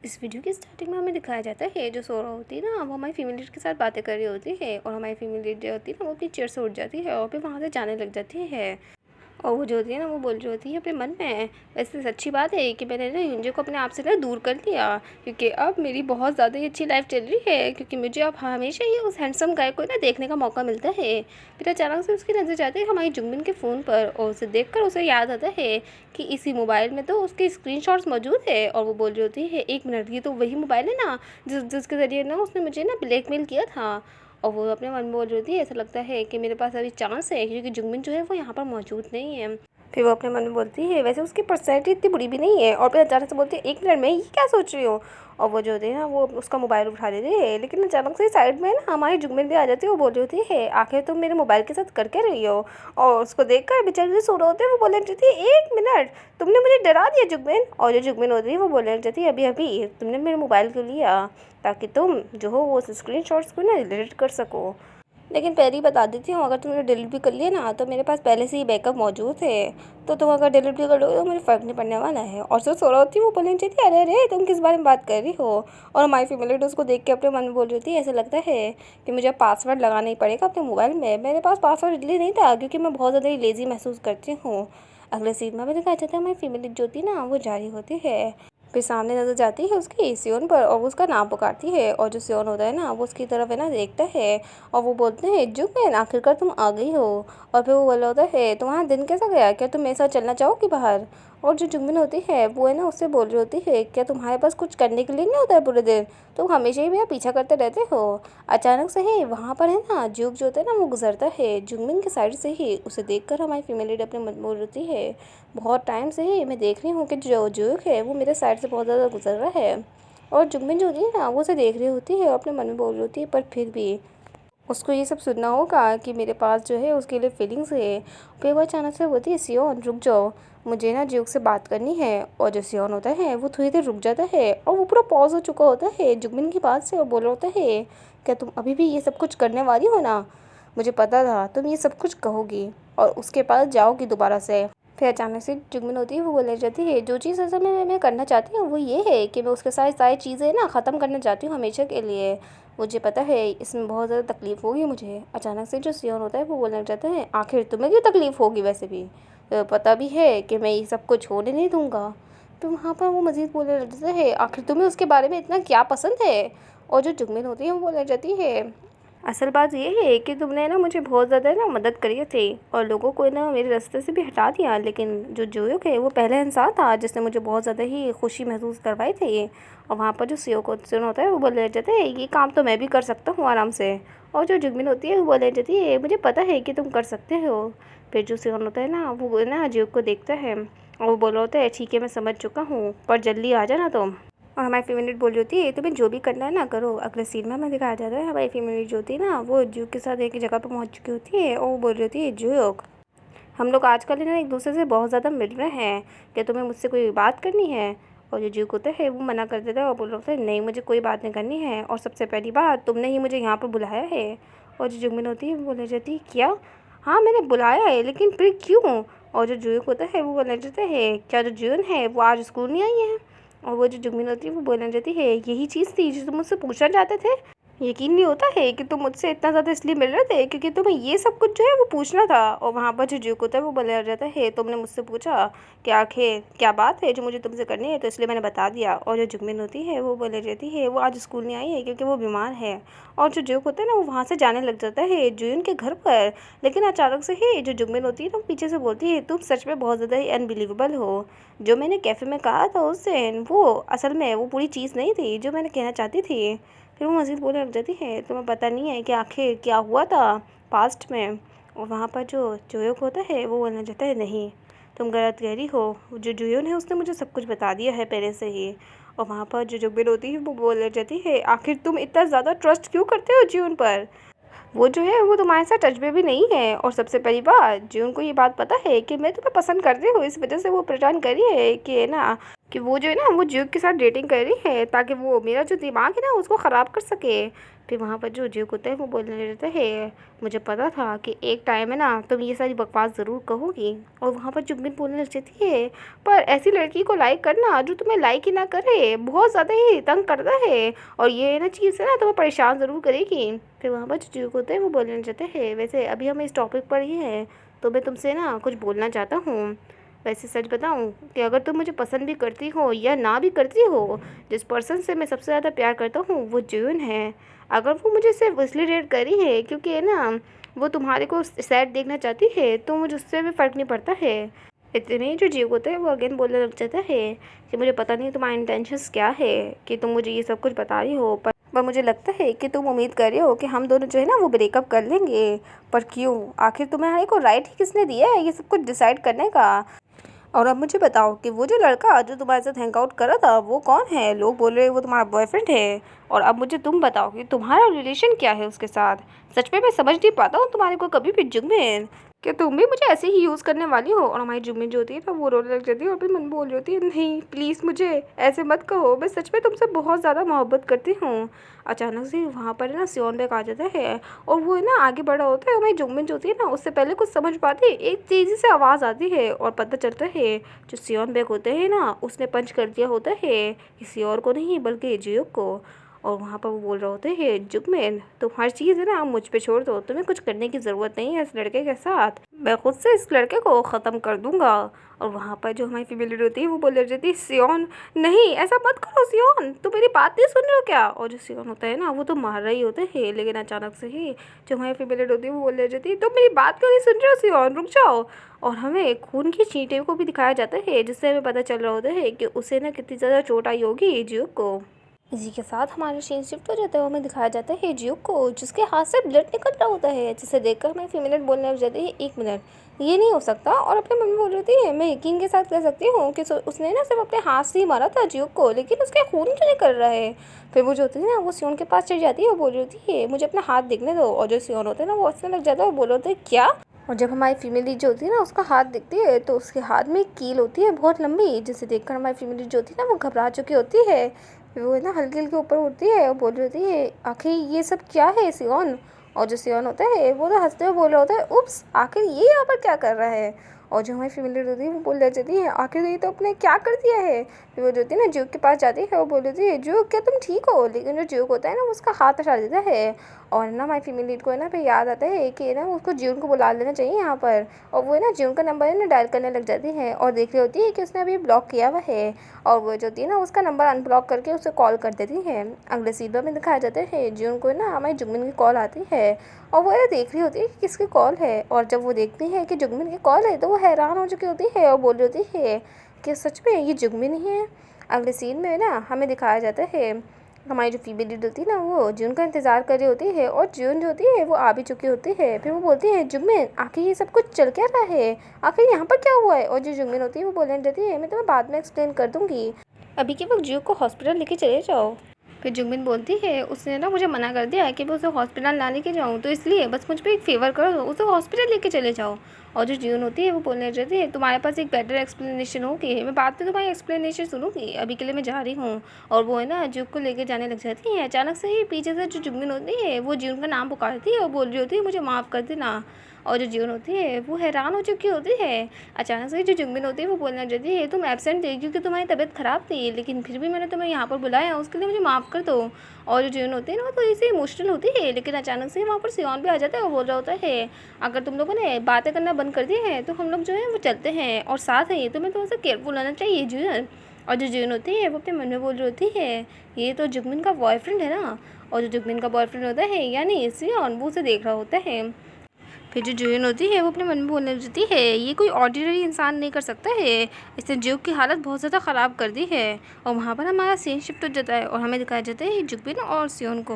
इस वीडियो की स्टार्टिंग में हमें दिखाया जाता है जो सोरा होती है ना, वो हमारी फीमेल लीड के साथ बातें कर रही होती है और हमारी फीमेल लीड जो होती है ना, वो अपनी चेयर से उठ जाती है और फिर वहाँ से जाने लग जाती है। और वो जो होती है ना, वो बोल रही होती है अपने मन में, वैसे अच्छी बात है कि मैंने ना युंजे को अपने आप से ना दूर कर लिया, क्योंकि अब मेरी बहुत ज़्यादा ही अच्छी लाइफ चल रही है, क्योंकि मुझे अब हमेशा ही उस हैंडसम गाय को ना देखने का मौका मिलता है। फिर अचानक से उसकी नज़र जाती है हमारी जुंगमिन के फ़ोन पर और उसे देखकर उसे याद आता है कि इसी मोबाइल में तो उसके स्क्रीनशॉट्स मौजूद है। और वो बोल रही होती है, एक मिनट, ये तो वही मोबाइल है ना जिसके ज़रिए ना उसने मुझे ना ब्लैकमेल किया था। और वो अपने मन में बोल रही होती है, ऐसा लगता है कि मेरे पास अभी चांस है, क्योंकि जुंगमिन जो है वो यहाँ पर मौजूद नहीं है। फिर वो अपने मन में बोलती है, वैसे उसकी पर्सनैलिटी इतनी बुरी भी नहीं है। और फिर अचानक से बोलती है, एक मिनट में ये क्या सोच रही हूँ। और वो जो होती है ना, वो उसका मोबाइल उठा लेती है, लेकिन अचानक से साइड में ना हमारी जुगमिन भी आ जाती है। वो बोल रही होती है, आखिर तुम मेरे मोबाइल के साथ कर क्या रही हो। और उसको देखकर बेचारी जो सो रहे होते हैं वो बोलने लगती है, एक मिनट, तुमने मुझे डरा दिया जुगमिन। और जो जुगमिन होती है वो बोलने लग जाती है, अभी अभी तुमने मेरे मोबाइल क्यों लिया, ताकि तुम जो हो वो स्क्रीन शॉट्स को ना डिलीट कर सको। लेकिन पहले ही बता देती हूँ, अगर तुमने डिलीट भी कर लिया ना, तो मेरे पास पहले से ही बैकअप मौजूद है, तो तुम अगर डिलीट भी कर लोगे तो मुझे फ़र्क नहीं पड़ने वाला है। और जो सो रही होती है वो बोलनी चाहिए, अरे अरे तुम किस बारे में बात कर रही हो। और हमारी फीमेल उसको देख के अपने मन में बोल रही थी, ऐसा लगता है कि मुझे पासवर्ड लगाना ही पड़ेगा अपने मोबाइल में। मेरे पास पासवर्ड इसलिए नहीं था क्योंकि मैं बहुत ज़्यादा ही लेज़ी महसूस करती हूँ। अगले सीन में भी दिखाया जाता है हमारी फीमेल जो होती है ना, वो जारी होती है। फिर सामने नजर जाती है उसकी सियोन पर और वो उसका नाम पुकारती है। और जो सियोन होता है ना, वो उसकी तरफ है ना देखता है और वो बोलते हैं, जुगमिन आखिरकार तुम आ गई हो। और फिर वो बोला होता है, तुम्हारा दिन कैसा गया, क्या तुम मेरे साथ चलना चाहोगी बाहर। और जो जुगमिन होती है वो है ना उससे बोल रही होती है, क्या तुम्हारे पास कुछ करने के लिए नहीं होता है पूरे दिन, तुम हमेशा ही मेरा पीछा करते रहते हो। अचानक से ही वहाँ पर है ना जुग जो होता है ना, वो गुजरता है जुगमिन के साइड से ही। उसे देखकर हमारी फीमेल लीड अपने मन में बोल रही है, बहुत टाइम से ही मैं देख रही हूँ कि जो जुग है वो मेरे साइड से बहुत ज़्यादा गुजर रहा है। और जुगमिन जो होती है ना, वो उसे देख रही होती है और अपने मन में बोल रही होती है, पर फिर भी उसको ये सब सुनना होगा कि मेरे पास जो है उसके लिए फीलिंग्स है। फिर वो अचानक से बोलती है, सियोन रुक जाओ, मुझे ना जुग से बात करनी है। और जो सियोन होता है वो थोड़ी देर रुक जाता है और वो पूरा पॉज हो चुका होता है जुगमिन की बात से और बोल रहा होता है, क्या तुम अभी भी ये सब कुछ करने वाली हो ना, मुझे पता था तुम ये सब कुछ कहोगी और उसके पास जाओगी दोबारा से। फिर अचानक से जुगमिन होती है वो बोलने जाती है, जो चीज़ असल में मैं करना चाहती हूँ वो ये है कि मैं उसके साथ सारी चीज़ें ना ख़त्म करना चाहती हूँ हमेशा के लिए। मुझे पता है इसमें बहुत ज़्यादा तकलीफ़ होगी मुझे। अचानक से जो सियोन होता है वो बोलने लग जाता है, आखिर तुम्हें क्यों तकलीफ़ होगी, वैसे भी पता भी है कि मैं ये सब कुछ होने नहीं दूँगा। तो वहाँ पर वो मज़ीद बोलने लग जाता है, आखिर तुम्हें उसके बारे में इतना क्या पसंद है। और जो जुगमिन होती है वो बोलने लग जाती है, असल बात ये है कि तुमने ना मुझे बहुत ज़्यादा ना मदद करी थी और लोगों को ना मेरे रास्ते से भी हटा दिया, लेकिन जो जोयोक है वो पहला इंसान था जिसने मुझे बहुत ज़्यादा ही खुशी महसूस करवाई थी। और वहाँ पर जो सीओ को सुन होता है वो बोले जाते हैं, ये काम तो मैं भी कर सकता हूँ आराम से। और जो जुगमिन होती है वो बोले जाती है, मुझे पता है कि तुम कर सकते हो। फिर जो सियोन होता है ना, वो ना जोयोक को देखता है और वो बोला होता है, ठीक है मैं समझ चुका हूँ, पर जल्दी आ जाना तुम। और हमारी फीमेल बोल रही होती है, तुम्हें जो भी करना है ना करो। अगले सीन में हमें दिखाया जाता है हमारी फीमेल जो होती है ना, वो जू के साथ एक जगह पर पहुंच चुकी होती है और वो बोल रही होती है, जूयोक हम लोग आजकल ना एक दूसरे से बहुत ज़्यादा मिल रहे हैं, क्या तुम्हें मुझसे कोई बात करनी है। और जो जूक होता है वो मना कर देता है और बोल रहा है, नहीं मुझे कोई बात नहीं करनी है, और सबसे पहली बात तुमने ही मुझे यहाँ पर बुलाया है। और जो जुगमिन होती है वो बोले जाती है, क्या, हाँ मैंने बुलाया है, लेकिन फिर क्यों। और जो जूक होता है वो बोलने जाता है, क्या जो जून है वो आज स्कूल नहीं आई है। और वो जो जुगमिन होती है वो बोलने जाती है, यही चीज़ थी जो तुम मुझसे पूछना चाहते थे। यकीन नहीं होता है कि तुम मुझसे इतना ज़्यादा इसलिए मिल रहे थे क्योंकि तुम्हें ये सब कुछ जो है वो पूछना था। और वहाँ पर जो जुक होता है वो बोला जाता है, तुमने मुझसे पूछा कि आखिर क्या बात है जो मुझे तुमसे करनी है, तो इसलिए मैंने बता दिया। और जो जुगमिन होती है वो बोले जाती है, वो आज स्कूल नहीं आई है क्योंकि वो बीमार है। और जो जुक होता है ना, वो वहाँ से जाने लग जाता है जून के घर पर। लेकिन अचानक से ही जो जुगमिन होती है ना, पीछे से बोलती है, तुम सच में बहुत ज़्यादा ही अनबिलीवेबल हो। जो मैंने कैफ़े में कहा था उस दिन, वो असल में वो पूरी चीज़ नहीं थी जो मैंने कहना चाहती थी। फिर वो मज़ीद बोलने लग जाती है, तुम्हें पता नहीं है कि आखिर क्या हुआ था पास्ट में। और वहाँ पर जो जोयोक होता है वो बोलने जाता है, नहीं तुम गलत कह रही हो, जो जुयोन है उसने मुझे सब कुछ बता दिया है पहले से ही। और वहाँ पर जो जुगबिन होती है वो बोलने जाती है, आखिर तुम इतना ज़्यादा ट्रस्ट क्यों करते हो जुयोन पर, वो जो है वो तुम्हारे साथ टच में भी नहीं है। और सबसे पहली बात, जुन को ये बात पता है कि मैं तुम्हें पसंद करती हूँ, इस वजह से वो प्रिटेंड करी है कि ना कि वो जो है ना वो ज्यूक के साथ डेटिंग कर रही है ताकि वो मेरा जो दिमाग है ना उसको ख़राब कर सके। फिर वहाँ पर जो ज्यूक होता है वो बोलने लगता है मुझे पता था कि एक टाइम है ना तुम ये सारी बकवास ज़रूर कहोगी। और वहाँ पर जुगमिन बोलने लग जाती है पर ऐसी लड़की को लाइक करना जो तुम्हें लाइक ही ना करे बहुत ज़्यादा ही तंग करता है और ये ना चीज़ है ना तुम्हें परेशान ज़रूर करेगी। फिर वहाँ पर जो ज्यूक होता है वो बोलने लग जाते हैं वैसे अभी हम इस टॉपिक पर ही हैं तो मैं तुमसे ना कुछ बोलना चाहता हूँ। वैसे सच बताऊं कि अगर तुम मुझे पसंद भी करती हो या ना भी करती हो जिस पर्सन से मैं सबसे ज़्यादा प्यार करता हूँ वो जून है। अगर वो मुझे सिर्फ इसलिए डेट करी है क्योंकि है ना वो तुम्हारे को सैड देखना चाहती है तो मुझे उससे भी फ़र्क नहीं पड़ता है। इतने ही जो जीव होता है वो अगेन बोलने लग जाता है कि मुझे पता नहीं तुम्हारा इंटेंशंस क्या है कि तुम मुझे ये सब कुछ बता रही हो पर मुझे लगता है कि तुम उम्मीद कर रहे हो कि हम दोनों जो है ना वो ब्रेकअप कर लेंगे। पर क्यों? आखिर तुम्हारे को राइट ही किसने दिया है ये सब कुछ डिसाइड करने का? और अब मुझे बताओ कि वो जो लड़का जो तुम्हारे साथ हैंग आउट कर रहा था वो कौन है? लोग बोल रहे हैं वो तुम्हारा बॉयफ्रेंड है। और अब मुझे तुम बताओ कि तुम्हारा रिलेशन क्या है उसके साथ? सच में मैं समझ नहीं पाता हूँ तुम्हारे को कभी भी जुगमिन। क्या तुम भी मुझे ऐसे ही यूज़ करने वाली हो? और हमारी जुगमिन जो होती है ना वो रोने लग जाती है और फिर मन बोल रही होती है नहीं प्लीज़ मुझे ऐसे मत कहो मैं सच में तुमसे बहुत ज़्यादा मोहब्बत करती हूँ। अचानक से वहाँ पर ना सियोन बेग आ जाता है और वो है ना आगे बढ़ा होता है। हमारी जुगमिन जो होती है ना उससे पहले कुछ समझ पाती है एक तेज़ी से आवाज़ आती है और पता चलता है जो सियोन बेग होते हैं ना उसने पंच कर दिया होता है किसी और को नहीं बल्कि जियोक को। और वहाँ पर वो बोल रहे होते हैं जुगमिन तुम हर चीज़ है ना मुझ पे छोड़ दो तुम्हें कुछ करने की ज़रूरत नहीं है इस लड़के के साथ मैं खुद से इस लड़के को ख़त्म कर दूंगा। और वहाँ पर जो हमारी फीमेल लीडर होती है वो बोल रही जाती है सियोन नहीं ऐसा मत करो सियोन तुम मेरी बात नहीं सुन रहे हो क्या? और जो सियोन होता है ना वो तो मार रही होते हैं लेकिन अचानक से ही जो हमारी फीमेल लीडर होती है वो बोल रही जाती है तुम मेरी बात क्यों नहीं सुन रहे हो सियोन रुक जाओ। और हमें खून की छींटे को भी दिखाया जाता है जिससे हमें पता चल रहा होता है कि उसे ना कितनी ज़्यादा चोट आई होगी जियो को। इसी के साथ हमारा सीन शिफ्ट हो जाता है हमें दिखाया जाता है जियोक को जिसके हाथ से ब्लड निकल रहा होता है जिसे देखकर हमें फीमेल बोलने लग जाती है 1 मिनट ये नहीं हो सकता। और अपने मन में बोल रही है मैं यकीन के साथ कह सकती हूँ कि उसने ना सिर्फ अपने हाथ से ही मारा था जियोक को लेकिन उसके खून क्यों निकल रहा है? फिर वो जो होती है ना वो सियोन के पास चली जाती है और बोल रही होती है मुझे अपना हाथ देखने दो। और जो सियोन होता है ना वो हंसने लग जाता है और बोल रहे होते हैं क्या? और जब हमारी फीमेल लीड जो होती है ना उसका हाथ दिखती है तो उसके हाथ में एक कील होती है बहुत लंबी जिसे देखकर हमारी फीमेल लीड जो होती है ना वो घबरा चुकी होती है। फिर वो है ना हल्के हल्के ऊपर उठती है और बोल रही होती है आखिर ये सब क्या है सियोन? और जो सियोन होता है वो तो हंसते हुए बोल रहा होता है उप्स आखिर ये यहाँ पर क्या कर रहा है? और जो हमारी फीमेल लीड होती है वो बोल रही जाती है आखिर ये तो अपने क्या कर दिया है? फिर वो जो होती है ना ज्यूक के पास जाती है वो बोल रही होती है ज्यूक क्या तुम ठीक हो? लेकिन जो ज्यूक होता है ना वो उसका हाथ हटा देता है। और ना हमारी फीमेल लीड को है ना फिर याद आता है कि ना उसको ज्यून को बुला लेना चाहिए यहाँ पर। और वो है ना ज्यून का नंबर है ना डायल करने लग जाती है और देख रही होती है कि उसने अभी ब्लॉक किया हुआ है। और वो जो होती है ना उसका नंबर अनब्लॉक करके उसे कॉल कर देती है। अगले सीन में दिखाया जाता है ज्यून को ना हमारी जुगमिन की कॉल आती है और वो देख रही होती है कि किसकी कॉल है। और जब वो देखती है कि जुगमिन की कॉल है तो वो हैरान हो चुकी होती है और बोल रही होती है कि सच में ये जुगमिन ही है। अगले सीन में ना हमें दिखाया जाता है हमारी जो फीमेल लीड होती है ना वो जून का इंतज़ार कर रही होती है और जून जो होती है वो आ भी चुकी होती है। फिर वो बोलती है जुगमिन आखिर ये सब कुछ चल क्या रहा है? आखिर यहाँ पर क्या हुआ है? और जो जुगमिन होती है वो बोलने देती है मैं तुम्हें बाद में एक्सप्लेन कर दूँगी अभी के वक्त जू को हॉस्पिटल लेके चले जाओ। फिर जुगमिन बोलती है उसने ना मुझे मना कर दिया है कि मैं उसे हॉस्पिटल ना लेके जाऊँ तो इसलिए बस मुझ पर एक फ़ेवर करो दो उसे हॉस्पिटल लेके चले जाओ। और जो जून होती है वो बोलने रहती है तुम्हारे पास एक बेटर एक्सप्लेनेशन होगी मैं बाद में तुम्हारी एक्सप्लेनेशन सुनूंगी अभी के लिए मैं जा रही हूँ। और वो है ना जुग को लेके जाने लग जाती है। अचानक से ही पीछे से जो जुगमिन होती है वो जून का नाम पुकारती है और बोल रही होती है मुझे माफ़ कर देना। और जो जून होती है वो हैरान हो चुकी होती है। अचानक से जो जुगमिन होती है वो बोलने लग जाती है तुम एब्सेंट थी क्योंकि तुम्हारी तबीयत ख़राब थी लेकिन फिर भी मैंने तुम्हें यहाँ पर बुलाया उसके लिए मुझे माफ़ कर दो। और जो जून होती है ना वो थोड़ी सी इमोशनल होती है लेकिन अचानक से वहाँ पर सियोन भी आ जाता है और बोल रहा होता है अगर तुम लोगों ने बातें करना बंद कर दी है तो हम लोग जो है वो चलते हैं और साथ है तुम्हें थोड़ा सा केयरफुल होना चाहिए जून। और जो जून होती है वो अपने मन में बोल रही होती है ये तो जुगमिन का बॉयफ्रेंड है ना। और जो जुगमिन का बॉयफ्रेंड होता है यानी सियोन वो उसे देख रहा होता है। फिर जो जून होती है वो अपने मन में बोलने लगती है ये कोई ऑर्डिनरी इंसान नहीं कर सकता है इसने ज्यूक की हालत बहुत ज़्यादा ख़राब कर दी है। और वहाँ पर हमारा सीन शिफ्ट हो जाता है और हमें दिखाया जाता है जुगमिन और सियोन को।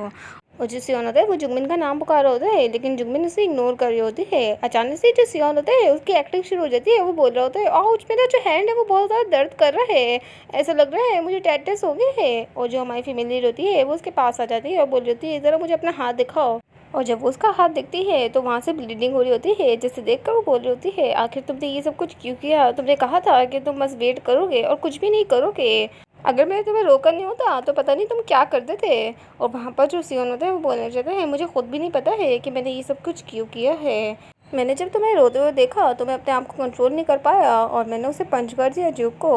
और जो सियोन होता है वो जुगमिन का नाम पुकार रहा होता है लेकिन जुगमिन उसे इग्नोर कर रही होती है। अचानक से जो सियोन होता है उसकी एक्टिंग शुरू हो जाती है वो बोल रहा होता है आउच मेरा जो हैंड है वो बहुत ज़्यादा दर्द कर रहा है ऐसा लग रहा है मुझे टेटस हो गया है। और जो हमारी फीमेल लीड होती है वो उसके पास आ जाती है और बोल रही होती है ज़रा मुझे अपना हाथ दिखाओ। और जब वो उसका हाथ देखती है तो वहाँ से ब्लीडिंग हो रही होती है, जिसे देखकर वो बोल रही होती है, आखिर तुमने ये सब कुछ क्यों किया? तुमने कहा था कि तुम बस वेट करोगे और कुछ भी नहीं करोगे। अगर मैंने तुम्हें रोका नहीं होता तो पता नहीं तुम क्या करते थे। और वहाँ पर जो सियोन होता है वो बोलना चाहता है, मुझे खुद भी नहीं पता है कि मैंने ये सब कुछ क्यों किया है। मैंने जब तुम्हें रोते हुए देखा तो मैं अपने आप को कंट्रोल नहीं कर पाया और मैंने उसे पंच कर दिया जूक को।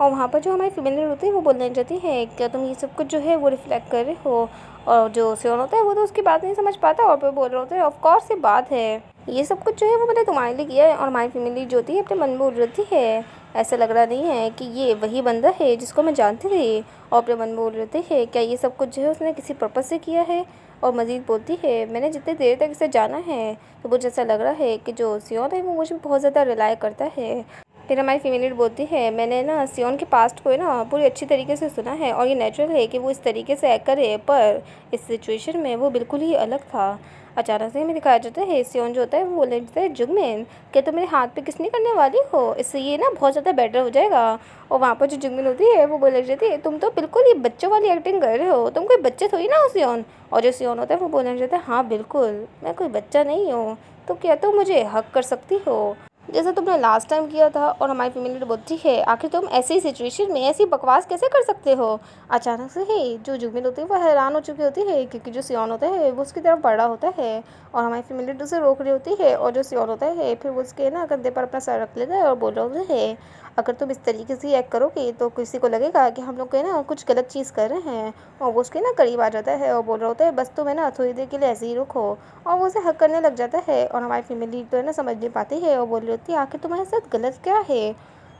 और वहाँ पर जो हमारी फीमेल होती है वो बोलने चाहती है, क्या तुम ये सब कुछ जो है वो रिफ्लेक्ट कर रहे हो? और जो सियोन होता है वो तो उसकी बात नहीं समझ पाता और फिर बोल रहे होते हैं, ऑफ कोर्स ये बात है, ये सब कुछ जो है वो मैंने तुम्हारे लिए किया है। और हमारी फैमिली जो होती है अपने मन में बोल रही है, ऐसा लग रहा नहीं है कि ये वही बंदा है जिसको मैं जानती थी। और अपने मन में बोल रहे थे, क्या ये सब कुछ जो है उसने किसी पर्पज़ से किया है? और मज़ीद बोलती है, मैंने जितनी देर तक इसे जाना है तो मुझे ऐसा लग रहा है कि जो सियोन है वो मुझे बहुत ज़्यादा रिलाई करता है। फिर हमारी फीमेल बोलती है, मैंने ना सियोन के पास्ट को है ना पूरी अच्छी तरीके से सुना है और ये नेचुरल है कि वो इस तरीके से एक्ट करे, पर इस सिचुएशन में वो बिल्कुल ही अलग था। अचानक से हमें दिखाया जाता है सियोन जो होता है वो बोलने लगता है, जुगमिन क्या तुम मेरे हाथ पे किस नहीं करने वाली हो? इससे ये ना बहुत ज़्यादा बेटर हो जाएगा। और वहाँ पर जो जुगमिन होती है वो बोलने लगती है, तुम तो बिल्कुल ही बच्चों वाली एक्टिंग कर रहे हो, तुम कोई बच्चे थोड़ी ना हो सियोन। और जो सियोन होता है वो बोलने लगता है, हाँ बिल्कुल मैं कोई बच्चा नहीं हूँ, तो क्या तुम मुझे हक कर सकती हो जैसा तुमने लास्ट टाइम किया था? और हमारी फैमिली बोलती है, आखिर तुम ऐसी सिचुएशन में ऐसी बकवास कैसे कर सकते हो? अचानक से ही जो जुगमिन होती है वो हैरान हो चुकी होती है, क्योंकि जो सियोन होता है वो उसकी तरफ बढ़ा होता है और हमारी फैमिली उसे रोक रही होती है। और जो सियोन होता है फिर वो उसके ना कंधे पर अपना सर रख लेता है और बोल रहा होता है, अगर तुम इस तरीके से एक्ट करोगे तो किसी को लगेगा कि हम लोग ना कुछ गलत चीज़ कर रहे हैं। और वो उसके ना करीब आ जाता है और बोल रहा होता है, बस तुम है ना थोड़ी देर के लिए ऐसे ही रुको। और वो उसे हक करने लग जाता है और हमारी फैमिली तो है ना समझ नहीं पाती है और बोल रही होती है, आखिर तुम्हारे साथ गलत क्या है?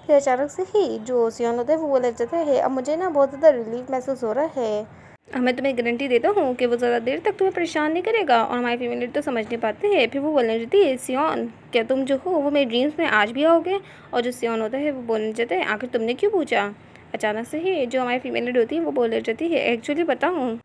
फिर अचानक से ही जो सियोन होता है वो बोल जाता है, अब मुझे ना बहुत ज़्यादा रिलीफ महसूस हो रहा है, मैं तुम्हें गारंटी देता हूँ कि वो ज़्यादा देर तक तुम्हें परेशान नहीं करेगा। और हमारी फैमिली तो समझ नहीं पाते हैं। फिर वो बोलने देती है, सियोन क्या तुम जो हो वो मेरे ड्रीम्स में आज भी आओगे? और जो सियोन होता है वो बोलने देते हैं, आखिर तुमने क्यों पूछा? अचानक से ही जो हमारी फीमेल होती है वो बोलने देती है, एक्चुअली बताऊँ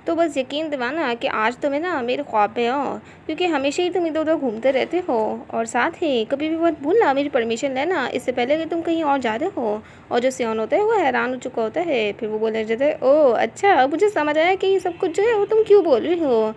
तो बस यकीन दिलाना कि आज तुम्हें ना मेरे ख्वाब में आओ, क्योंकि हमेशा ही तुम इधर उधर घूमते रहते हो। और साथ ही कभी भी मत भूलना मेरी परमिशन लेना इससे पहले कि तुम कहीं और जा रहे हो। और जो सियोन होता है वो हैरान हो चुका होता है। फिर वो बोलने जाता है, ओह अच्छा अब मुझे समझ आया कि ये सब कुछ जो है वो तुम क्यों बोल रही हो।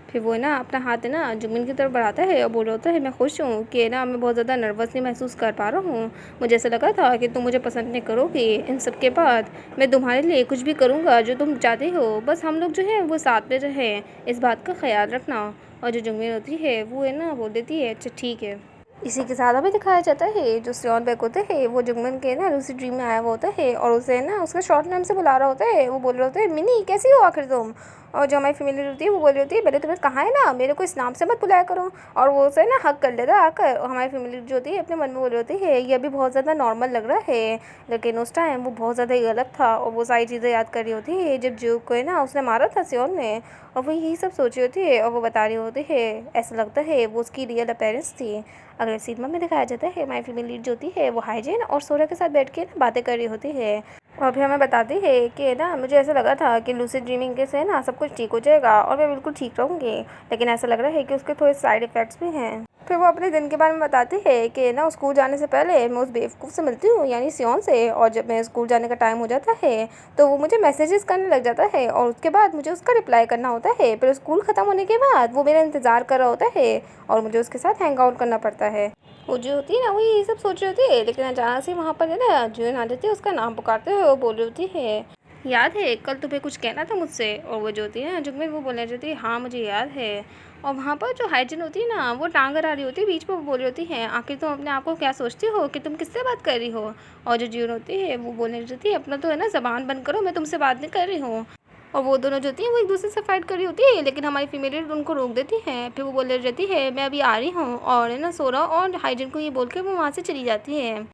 फिर वो ना अपना हाथ है ना जुगमिन की तरफ बढ़ाता है और बोल रहा होता है, मैं खुश हूँ कि ना मैं बहुत ज़्यादा नर्वस नहीं महसूस कर पा रहा हूँ। मुझे ऐसा लगा था कि तुम मुझे पसंद नहीं करोगे, इन सब के बाद मैं तुम्हारे लिए कुछ भी करूँगा जो तुम चाहते हो, बस हम लोग जो है वो साथ में रहें, इस बात का ख्याल रखना। और जो जुगमिन होती है वो है ना बोल देती है, अच्छा ठीक है। इसी के साथ हमें दिखाया जाता है जो सियोन बैक होते हैं वो जुगमिन के ना लूसिड ड्रीम में आया हुआ होता है और उसे ना उसका शॉर्ट नेम से बुला रहा होता है। वो बोल रहा होता है, मिनी कैसी हो आखिर तुम? और जो हमारी फैमिली होती है वो बोल रही होती है, पहले तुम्हें कहा है ना मेरे को इस नाम से मत बुलाया करो। और वो उसे ना हक कर लेता है आकर। और हमारी फैमिली जो होती है अपने मन में बोल रही होती है, ये अभी बहुत ज़्यादा नॉर्मल लग रहा है, लेकिन उस टाइम वो बहुत ज़्यादा ही गलत था। और वो सारी चीज़ें याद कर रही होती है जब जो को है ना उसने मारा था सियोन ने, और वो यही सब सोच रही होती है और वो बता रही होती है, ऐसा लगता है वो उसकी रियल अपेरेंस थी। अगले सीन में दिखाया जाता है माय फीमेल लीड जो होती है वो हाइजिन और सोरा के साथ बैठ के ना बातें कर रही होती है। और अभी हमें बताती है कि ना मुझे ऐसा लगा था कि लूसिड ड्रीमिंग के से ना सब कुछ ठीक हो जाएगा और मैं बिल्कुल ठीक रहूँगी, लेकिन ऐसा लग रहा है कि उसके थोड़े साइड इफ़ेक्ट्स भी हैं। फिर वो अपने दिन के बारे में बताती है कि ना स्कूल जाने से पहले मैं उस बेवकूफ़ से मिलती हूँ यानी सियोन से, और जब मैं स्कूल जाने का टाइम हो जाता है तो वो मुझे मैसेजेस करने लग जाता है और उसके बाद मुझे उसका रिप्लाई करना होता है। फिर स्कूल ख़त्म होने के बाद वो मेरा इंतज़ार कर रहा होता है और मुझे उसके साथ हैंग आउट करना पड़ता है। वो जो होती है ना वो ये सब सोच रही होती है, लेकिन अचानक से वहाँ पर है ना जून आ जाती है, उसका नाम पुकारते हुए वो बोल रही होती है, याद है कल तुम्हें कुछ कहना था मुझसे? और वो जो होती है ना जुगमिन वो बोलने जाती है, हाँ मुझे याद है। और वहाँ पर जो हाइजिन होती है ना वो टांग अड़ा रही होती है बीच में, वो बोल रही होती है, आखिर तुम अपने आप को क्या सोचती हो कि तुम किससे बात कर रही हो? और जो जून होती है वो बोलने जाती है, अपना तो है ना ज़बान बंद करो, मैं तुमसे बात नहीं कर रही हूँ। और वो दोनों जो होती हैं वो एक दूसरे से फाइट कर रही होती है, लेकिन हमारी फीमेल उनको रोक देती है। फिर वो बोल रही रहती है, मैं अभी आ रही हूँ, और है ना सोरा और हाइजिन को ये बोल के वो वहाँ से चली जाती है।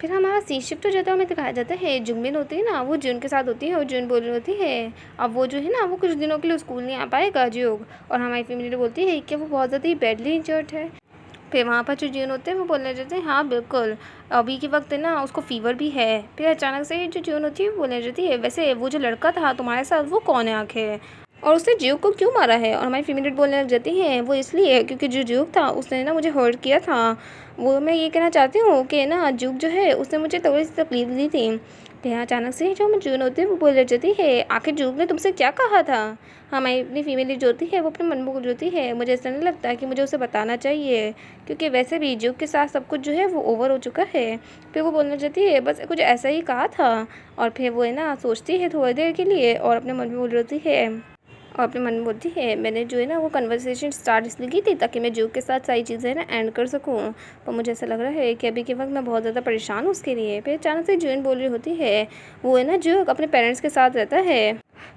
फिर हमारा सी शिफ्ट हो जाता है, हमें दिखाया जाता है जुगमिन होती है ना वो जून के साथ होती है और जून बोल रही होती है, अब वो जो है ना वो कुछ दिनों के लिए स्कूल नहीं आ पाएगा जुग। और हमारी फैमिली बोलती है कि वो बहुत ज़्यादा ही बैडली इंजर्ड है। फिर वहाँ पर जो जून होते हैं वो बोलने जाते हैं, हाँ बिल्कुल अभी के वक्त है ना उसको फ़ीवर भी है। फिर अचानक से जो जून होती है वो बोलने जाती है, वैसे वो जो लड़का था तुम्हारे साथ वो कौन है आखिर, और उसने ज्यूक को क्यों मारा है? और हमारी फीमेल बोलने लग जाती हैं, वो इसलिए क्योंकि जो ज्यूक था उसने ना मुझे हर्ट किया था। वो मैं ये कहना चाहती हूँ कि ना ज्यूक जो है उसने मुझे थोड़ी सी तकलीफ दी थी, फिर अचानक से जो जून होती है वो बोल जाती है, आखिर जून ने तुमसे क्या कहा था? हमारी अपनी फीमेल जो होती है वो अपने मन में बोल होती है, मुझे ऐसा नहीं लगता कि मुझे उसे बताना चाहिए, क्योंकि वैसे भी जूक के साथ सब कुछ जो है वो ओवर हो चुका है। फिर वो बोलने जाती है, बस कुछ ऐसा ही कहा था। और फिर वो है ना सोचती है थोड़ी देर के लिए और अपने मन में बोल रही है, और अपने मन में बोलती है, मैंने जो है ना वो कन्वर्सेशन स्टार्ट इसलिए की थी ताकि मैं जूक के साथ सारी चीज़ें ना एंड कर सकूं, पर मुझे ऐसा लग रहा है कि अभी के वक्त मैं बहुत ज़्यादा परेशान हूँ उसके लिए। फिर अचानक से जून बोल रही होती है, वो है ना जूक अपने पेरेंट्स के साथ रहता है,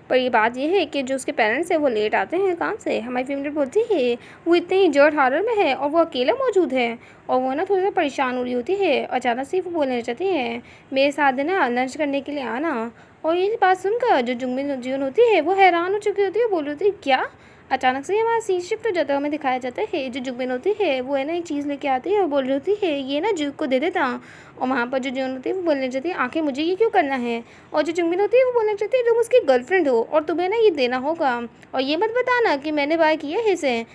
पर ये बात ये है कि जो उसके पेरेंट्स हैं वो लेट आते हैं काम से। हमारी फैमिली बोलती है वो इतने इंजर्ड हालत में है और वो अकेला मौजूद है, और वो ना थोड़ा सा परेशान हो रही होती है। अचानक से वो बोलने चाहती है, मेरे साथ है ना लंच करने के लिए आना। और ये बात सुनकर जो जुंगमिन जून होती है वो हैरान हो चुकी होती है, बोल रही होती है क्या? अचानक से हमारा सीन शिफ्ट हो जाता है, हमें दिखाया जाता है जो जुगमिन होती है वो है ना एक चीज़ लेके आती है और बोल रही होती है ये ना जुग को दे देता। और वहाँ पर जो जून होती है वो बोलने जाती है, आखिर मुझे ये क्यों करना है? और जो जुगमिन होती है वो बोलने चाहती है, तुम उसकी गर्लफ्रेंड हो और तुम्हें ना ये देना होगा, और ये मत बताना कि मैंने बाय किया है इसे।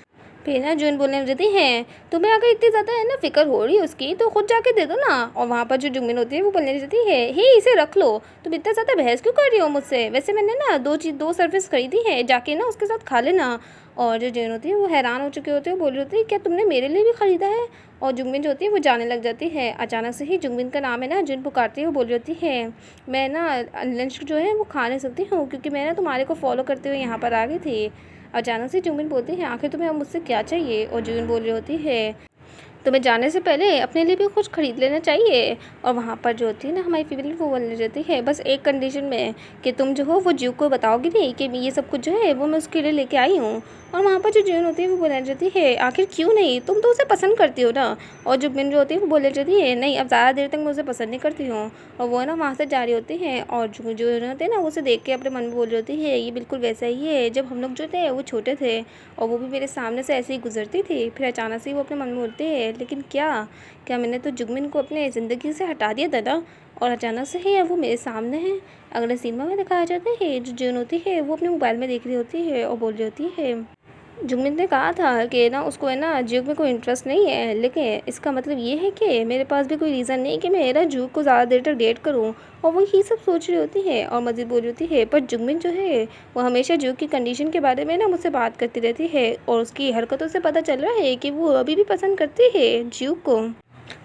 फिर ना जून बोलने लगती है, तुम्हें अगर इतनी ज़्यादा है ना फिक्र हो रही है उसकी तो खुद जाके दे दो ना। और वहाँ पर जो जुगमिन होती है वो बोलने लगती है, हे इसे रख लो, तुम इतना ज़्यादा बहस क्यों कर रही हो मुझसे? वैसे मैंने ना दो सर्विस खरीदी है, जाके ना उसके साथ खा लेना। और जो जून होती है वो हैरान हो चुके होते हैं, बोल रही होती है क्या तुमने मेरे लिए भी ख़रीदा है? और जुगमिन जो होती है वो जाने लग जाती है। अचानक से ही जुगमिन का नाम है ना जून पुकारती है, वो बोल रही होती है, मैं ना लंच जो है वो खा नहीं सकती हूँ, क्योंकि मैं ना तुम्हारे को फॉलो करते हुए यहाँ पर आ गई थी। अचानक से जुमिन बोलती है, आखिर तुम्हें अब मुझसे क्या चाहिए? और जुमिन बोल रही होती है, तुम्हें जाने से पहले अपने लिए भी कुछ खरीद लेना चाहिए। और वहाँ पर जो होती है ना हमारी फीमेल वो बोलने जाती है, बस एक कंडीशन में कि तुम जो हो वो जूक को बताओगी नहीं कि ये सब कुछ जो है वो मैं उसके लिए लेके आई हूँ। और वहाँ पर जो जून होती है वो बोलने जाती है, आखिर क्यों नहीं, तुम तो उसे पसंद करती हो ना। और जुबिन जो होती है वो बोलने जाती है, नहीं अब ज़्यादा देर तक मैं उसे पसंद नहीं करती हूँ। और वो ना वहाँ से जा रही होती है, और जो होते हैं ना उसे देख के अपने मन में बोल रही होती है, ये बिल्कुल वैसा ही है जब हम लोग जो थे वो छोटे थे और वो भी मेरे सामने से ऐसे ही गुजरती थी। फिर अचानक से वो अपने मन में बोलती है, लेकिन क्या क्या मैंने तो जुगमिन को अपने ज़िंदगी से हटा दिया था ना। और अचानक से ही अब वो मेरे सामने है। अगले सीन में दिखाया जाता है जो जून होती है वो अपने मोबाइल में देख रही होती है और बोल रही होती है, जुगमित ने कहा था कि ना उसको है ना जूक में कोई इंटरेस्ट नहीं है, लेकिन इसका मतलब ये है कि मेरे पास भी कोई रीज़न नहीं कि मैं जूक को ज़्यादा देर तक डेट करूं। और वो ही सब सोच रही होती है और मज़ीद बोल रही होती है, पर जुगमित जो है वो हमेशा जूक की कंडीशन के बारे में ना मुझसे बात करती रहती है, और उसकी हरकतों से पता चल रहा है कि वो अभी भी पसंद करती है जूक को।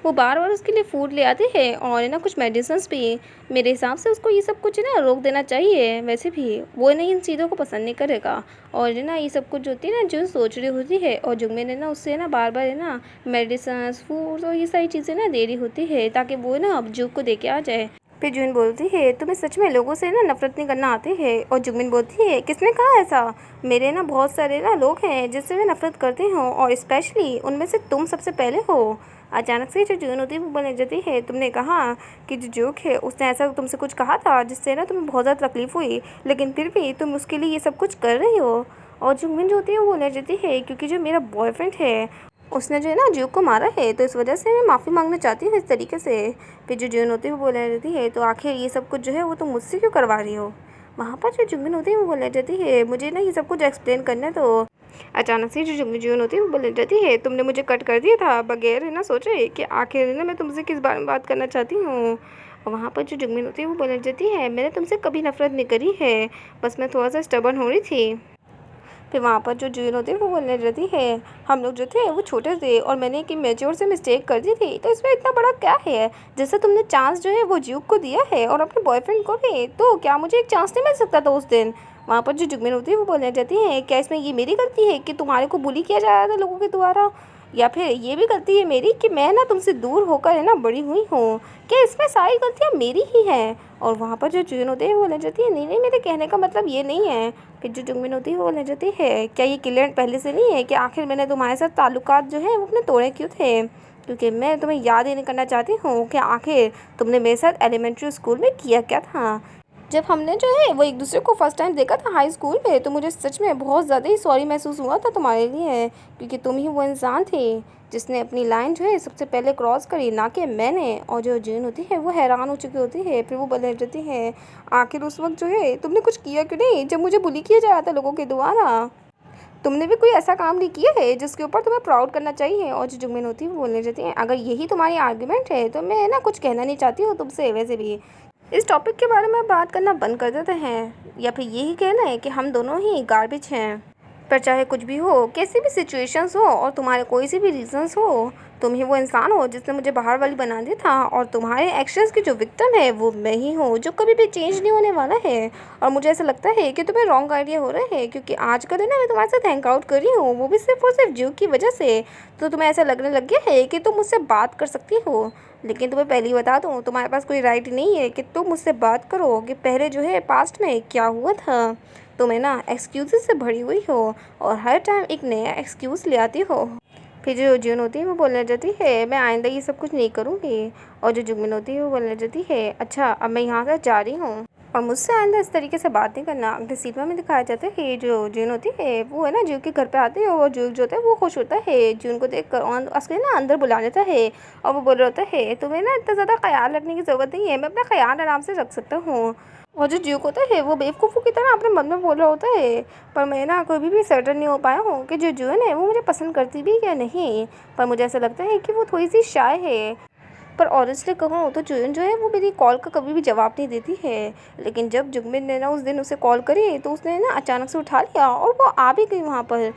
वो बार बार उसके लिए फ़ूड ले आते हैं और है ना कुछ मेडिसिन्स भी। मेरे हिसाब से उसको ये सब कुछ ना रोक देना चाहिए। वैसे भी वो है ना इन चीज़ों को पसंद नहीं करेगा, और है ना ये सब कुछ होती है ना जो सोच रही होती है, और जुगमे ने ना उससे ना बार बार है ना मेडिसिन्स फूड और ये सारी चीज़ें ना दे रही होती है ताकि वो ना अब जुग को दे के आ जाए। फिर जुन बोलती है, तुम्हें सच में लोगों से ना नफरत नहीं करना आती है? और जुगमिन बोलती है, किसने कहा ऐसा? मेरे ना बहुत सारे ना लोग हैं जिससे मैं नफरत करती हूँ, और स्पेशली उनमें से तुम सबसे पहले हो। अचानक से जो जून होती है वो बोलने जाती है, तुमने कहा कि जो जोक है उसने ऐसा तुमसे कुछ कहा था जिससे ना तुम्हें बहुत ज़्यादा तकलीफ़ हुई, लेकिन फिर भी तुम उसके लिए ये सब कुछ कर रही हो। और जुगमिन जो होती है वो बोलने जाती है, क्योंकि जो मेरा बॉयफ्रेंड है उसने जो है ना जूक को मारा है, तो इस वजह से मैं माफ़ी मांगना चाहती हूँ इस तरीके से। फिर जो जून होती है वो बोलने जाती है, तो आखिर ये सब कुछ जो है वो तुम मुझसे क्यों करवा रही हो? वहाँ पर जो जुगमिन होती है वो बोलने जाती है, मुझे ना ये सब कुछ एक्सप्लेन करना है। तो अचानक से जो जून होती है वो बोलने जाती है, तुमने मुझे कट कर दिया था बगैर है ना सोचे कि आखिर ना मैं तुमसे किस बारे में बात करना चाहती हूँ। और वहाँ पर जो जुगमिन होती है वो बोलने जाती है, मैंने तुमसे कभी नफरत नहीं करी है, बस मैं थोड़ा सा स्टबर्न हो रही थी। फिर वहाँ पर जो जून होती है वो बोलने लगती है, हम लोग जो थे वो छोटे थे और मैंने एक मेच्योर से मिस्टेक कर दी थी, तो इसमें इतना बड़ा क्या है? जैसे तुमने चांस जो है वो जूक को दिया है और अपने बॉयफ्रेंड को भी, तो क्या मुझे एक चांस नहीं मिल सकता था उस दिन? वहाँ पर जो जुगमिन होती है वो बोलने जाती है, क्या इसमें ये मेरी गलती है कि तुम्हारे को बुली किया जा रहा था लोगों के द्वारा, या फिर ये भी गलती है मेरी कि मैं ना तुमसे दूर होकर है ना बड़ी हुई हूँ? क्या इसमें सारी गलतियाँ मेरी ही हैं? और वहाँ पर जो जून होती है वो बोलने जाती है, नहीं नहीं मेरे कहने का मतलब ये नहीं है। फिर जो जुगमिन होती है वो बोलने जाती है, क्या ये क्लियर पहले से नहीं है कि आखिर मैंने तुम्हारे साथ ताल्लुकात जो है वो अपने तोड़े क्यों थे? क्योंकि मैं तुम्हें याद ही नहीं करना चाहती हूँ कि आखिर तुमने मेरे साथ एलिमेंट्री स्कूल में किया क्या था। जब हमने जो है वो एक दूसरे को फर्स्ट टाइम देखा था हाई स्कूल में, तो मुझे सच में बहुत ज़्यादा ही सॉरी महसूस हुआ था तुम्हारे लिए, क्योंकि तुम ही वो इंसान थे जिसने अपनी लाइन जो है सबसे पहले क्रॉस करी, ना कि मैंने। और जो जून होती है वो हैरान हो चुकी होती है। फिर वो बोलने जाती है, आखिर उस वक्त जो है तुमने कुछ किया क्यों नहीं जब मुझे बुली किया जा रहा था लोगों के द्वारा? तुमने भी कोई ऐसा काम नहीं किया है जिसके ऊपर तुम्हें प्राउड करना चाहिए? और जो जुगमिन होती है वो बोलने जाती है, अगर यही तुम्हारी आर्ग्यूमेंट है तो मैं ना कुछ कहना नहीं चाहती हूँ तुमसे वैसे भी। इस टॉपिक के बारे में बात करना बंद कर देते हैं, या फिर यही कहना है कि हम दोनों ही गार्बेज हैं। पर चाहे कुछ भी हो, कैसी भी सिचुएशंस हो और तुम्हारे कोई सी भी रीजंस हो, तुम ही वो इंसान हो जिसने मुझे बाहर वाली बना दिया था, और तुम्हारे एक्शंस की जो विक्टिम है वो मैं ही हूँ, जो कभी भी चेंज नहीं होने वाला है। और मुझे ऐसा लगता है कि तुम्हें रॉन्ग आइडिया हो रहा है, क्योंकि आज का दिन ना मैं तुम्हारे साथ हैंग आउट कर रही हूँ, वो भी सिर्फ और सिर्फ जियो की वजह से। तो तुम्हें ऐसा लगने लग गया है कि तुम मुझसे बात कर सकती हो, लेकिन तुम्हें पहले ही बता दूँ, तुम्हारे पास कोई राइट नहीं है कि तुम मुझसे बात करो कि पहले जो है पास्ट में क्या हुआ था। तुम्हें ना एक्सक्यूज़ेस से भरी हुई हो और हर टाइम एक नया एक्सक्यूज़ ले आती हो। फिर जो जून होती है वो बोलने जाती है, मैं आइंदा ये सब कुछ नहीं करूँगी। और जो जुगमिन होती है वो बोलने जाती है, अच्छा अब मैं यहाँ से जा रही हूँ और मुझसे आइंदा इस तरीके से बात नहीं करना। अगले सीन में दिखाया जाता है जो जून होती है वो है ना जून के घर पे आती है, और जून जो होता है वो खुश होता है जून को देख कर, और उसके ना अंदर बुला लेता है। और वो बोल रहा होता है, तुम्हें ना इतना ज़्यादा ख्याल रखने की ज़रूरत नहीं है, मैं अपना ख्याल आराम से रख सकता हूँ। और जो ज्यूक होता है वो बेवकूफ़ों की तरह अपने मन में बोल रहा होता है, पर मैं ना कभी भी सर्टन नहीं हो पाया हूँ कि जो जून है वो मुझे पसंद करती भी या नहीं। पर मुझे ऐसा लगता है कि वो थोड़ी सी शाय है। पर ऑनेस्टली कहूँ तो जून जो है वो मेरी कॉल का कभी भी जवाब नहीं देती है। लेकिन जब जुगमिन ने ना उस दिन उसे कॉल करी तो उसने ना अचानक से उठा लिया और वो आ भी गई वहाँ पर।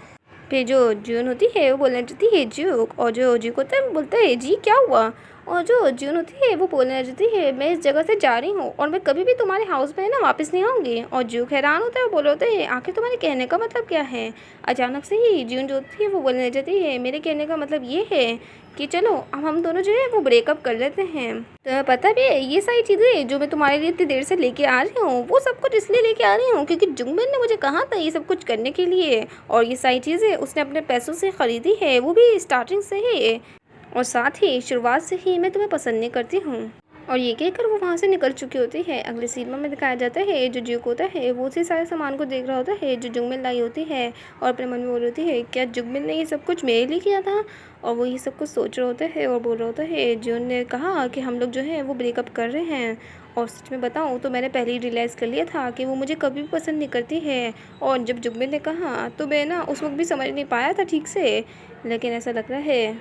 फिर जो जून होती है वो बोलने लगती है जूक, और जो जूक होता है वो बोलता है जी क्या हुआ। और जो जून होती है वो बोलने लगती है, मैं इस जगह से जा रही हूँ और मैं कभी भी तुम्हारे हाउस में ना वापस नहीं आऊँगी। और जूक हैरान होता है, वो बोल रहे होते हैं, आखिर तुम्हारे कहने का मतलब क्या है। अचानक से ही जून जो होती है वो बोलने लग जाती है, मेरे कहने का मतलब ये है कि चलो अब हम दोनों जो है वो ब्रेकअप कर लेते हैं। तो पता भी है ये सारी चीज़ें जो मैं तुम्हारे लिए इतनी देर से लेके आ रही हूँ वो सब कुछ इसलिए लेके आ रही हूँ क्योंकि जुगमिन ने मुझे कहा था ये सब कुछ करने के लिए, और ये सारी चीज़ें उसने अपने पैसों से ख़रीदी है, वो भी स्टार्टिंग से ही, और साथ ही शुरुआत से ही मैं तुम्हें पसंद नहीं करती हूँ। और ये कहकर वो वहाँ से निकल चुकी होती है। अगले सीन में दिखाया जाता है जो ज्यूक होता है वो उसी सारे सामान को देख रहा होता है जो जुगमिन लाई होती है, और अपने मन में बोल रही होती है, क्या जुगमिन ने ये सब कुछ मेरे लिए किया था। और वो ये सब कुछ सोच रहा होता है और बोल रहा होता है, जून ने कहा कि हम लोग जो है वो ब्रेकअप कर रहे हैं। और सच में बताऊँ तो मैंने पहले ही रियलाइज़ कर लिया था कि वो मुझे कभी भी पसंद नहीं करती है। और जब जुगमिन ने कहा तो मैं ना उस वक्त भी समझ नहीं पाया था ठीक से, लेकिन ऐसा लग रहा है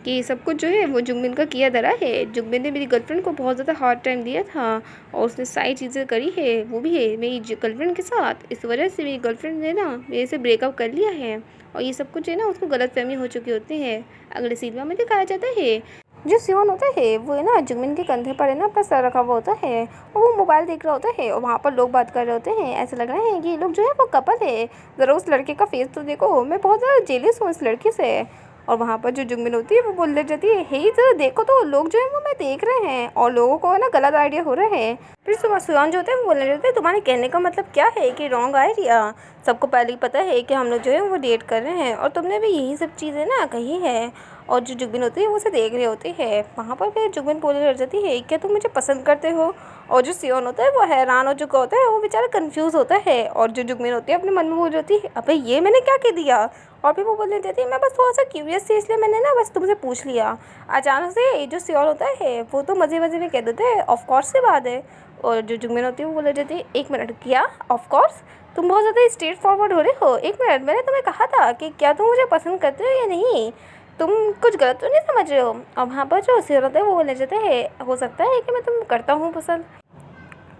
कि सब कुछ जो है वो जुगमिन का किया धरा है। जुगमिन ने मेरी गर्लफ्रेंड को बहुत ज़्यादा हार्ड टाइम दिया था और उसने सारी चीज़ें करी है, वो भी है मेरी गर्लफ्रेंड के साथ। इस वजह से मेरी गर्लफ्रेंड ने ना मेरे से ब्रेकअप कर लिया है, और ये सब कुछ है ना उसको गलतफहमी हो चुकी होती है। अगले सीन में दिखाया जाता है जो सियोन होता है वो है ना जुगमिन के कंधे पर है ना अपना सर रखा हुआ होता है, और वो मोबाइल देख रहा होता है, और वहाँ पर लोग बात कर रहे होते हैं। ऐसा लग रहा है कि ये लोग जो है वो कपल है। ज़रा उस लड़के का फेस तो देखो, मैं बहुत ज़्यादा जेलियस हूँ इस लड़के से। और वहाँ पर जो जुगमिन होती है वो बोलने जाती है, हे ज़रा देखो तो लोग जो है वो मैं देख रहे हैं, और लोगों को ना गलत आइडिया हो रहा है। फिर सुयान जो होते हैं वो बोलने जाते हैं, तुम्हारे कहने का मतलब क्या है कि रॉन्ग आइडिया। सबको पहले ही पता है कि हम लोग जो है वो डेट कर रहे हैं, और तुमने भी यही सब चीज़ें ना कही है। और जो जुगमिन होती है वो उसे देख रहे होते हैं। वहाँ पर फिर जुगमिन बोलने लग जाती है, क्या तुम मुझे पसंद करते हो। और जो सियोन होता है वो हैरान हो चुका होता है, वो बेचारा कंफ्यूज होता है। और जो जुगमिन होती है अपने मन में बोल रही होती है, अबे ये मैंने क्या कह दिया। और फिर वो बोलने देती है, मैं बस थोड़ा सा क्यूरियस थी इसलिए मैंने ना बस तुमसे पूछ लिया। अचानक से जो सियोन होता है वो तो मज़े मज़े में कह देते हैं, ऑफ कोर्स से बात है। और जो जुगमिन होती है वो बोले जाती है, एक मिनट, क्या ऑफ कोर्स, तुम बहुत ज़्यादा स्ट्रेट फॉरवर्ड हो रहे हो। एक मिनट, मैंने तुम्हें कहा था कि क्या तुम मुझे पसंद करते हो या नहीं, तुम कुछ गलत तो नहीं समझ रहे हो। और वहाँ पर जो सियोन होता है वो बोलने जाते हैं, हो सकता है कि मैं तुम्हें करता हूँ पसंद।